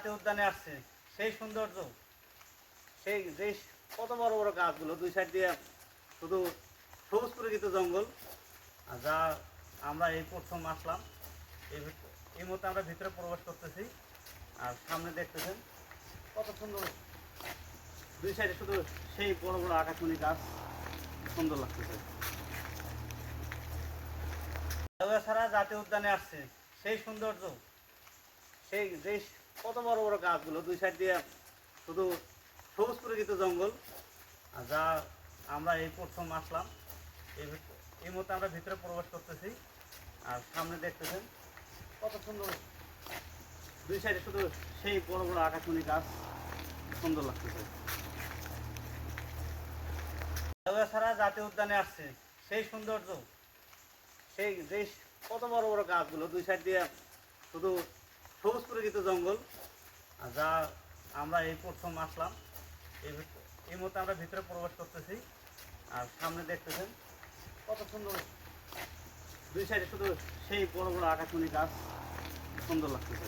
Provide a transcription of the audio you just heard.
জাতীয় উদ্যানে আসছে, সেই সৌন্দর্য, সেই যে কত বড় বড় গাছগুলো দুই সাইড দিয়ে শুধু সবুজ পরিচিত জঙ্গল। যা আমরা এই প্রথম আসলাম। এই মুহূর্তে আমরা ভিতরে প্রবেশ করতেছি। আর সামনে দেখতেছেন কত সুন্দর, দুই সাইডে শুধু সেই বড় বড় আকাশমণি গাছ, সুন্দর লাগতেছে। ছাড়া জাতীয় উদ্যানে আসছে, সেই সৌন্দর্য, সেই যে কত বড় বড় গাছগুলো দুই সাইড দিয়ে শুধু সবুজ পরিচিত জঙ্গল। যা আমরা এই প্রথম আসলাম। এই মুহূর্তে আমরা ভিতরে প্রবেশ করতেছি। আর সামনে দেখতেছেন কত সুন্দর, দুই সাইডে শুধু সেই বড় বড় আকাশমণি গাছ, সুন্দর লাগতেছে। ছাড়া জাতীয় উদ্যানে আসছে, সেই সৌন্দর্য, সেই যে কত বড় বড় গাছগুলো দুই সাইড দিয়ে শুধু সবুজ পরিচিত জঙ্গল। যা আমরা এই প্রথম আসলাম। এই মুহূর্তে আমরা ভিতরে প্রবেশ করতেছি। আর সামনে দেখতেছেন কত সুন্দর, দুই সাইডে শুধু সেই বড় বড় আকাশমণি গাছ, সুন্দর লাগতেছে।